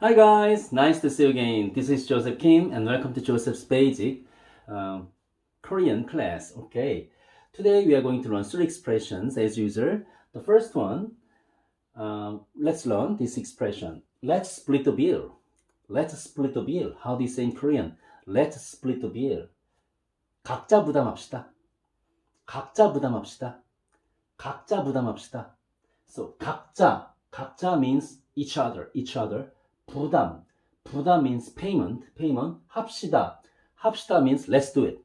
Hi guys, nice to see you again. This is Joseph Kim and welcome to Joseph's Basic Korean class. Okay, today we are going to learn three expressions as usual. The first one, let's learn this expression. Let's split the bill. Let's split the bill. How do you say in Korean? Let's split the bill. 각자 부담합시다. 각자 부담합시다. 각자 부담합시다. So 각자 means each other. 부담 means payment. 합시다 means let's do it.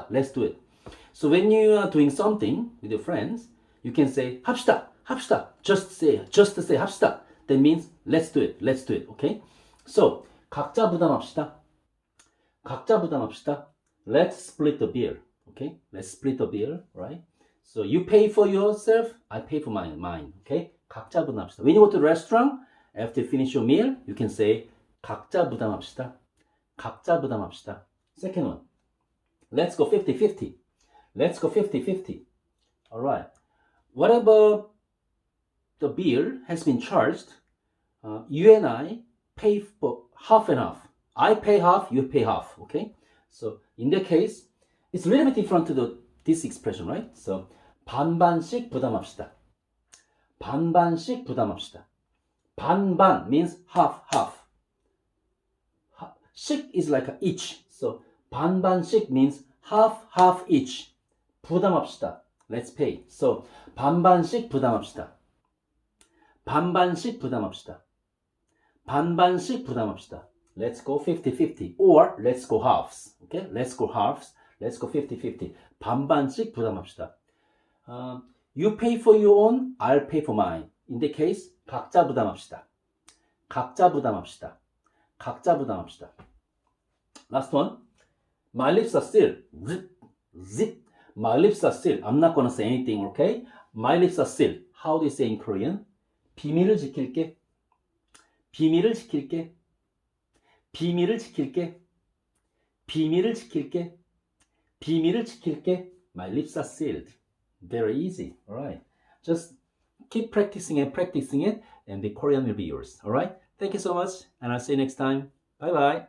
Let's do it. So when you are doing something with your friends, you can say 합시다. Just say 합시다. That means let's do it. Okay? So 각자 부담합시다. Let's split the bill. Okay? Let's split the bill, right? So you pay for yourself, I pay for mine. Okay? 각자 부담합시다. When you go to the restaurant, after you finish your meal, you can say 각자 부담합시다. Second one, let's go 50-50. Alright. Whatever the bill has been charged, you and I pay for half and half. I pay half, you pay half. Okay? So in that case, it's a little bit different to this expression, right? So 반반씩 부담합시다. 반반 means half. 씩 is like each. So 반반씩 means half each. 부담합시다. Let's pay. So 반반씩 부담합시다. Let's go 50-50 or let's go halves. Okay? Let's go 50-50. 반반씩 부담합시다. You pay for your own, I'll pay for mine. In the case, 각자 부담합시다. Last one. My lips are sealed. Zip. My lips are sealed. I'm not gonna say anything, okay? My lips are sealed. How do you say in Korean? 비밀을 지킬게. My lips are sealed. Very easy. Alright. Just keep practicing it, and the Korean will be yours. Alright? Thank you so much, and I'll see you next time. Bye bye.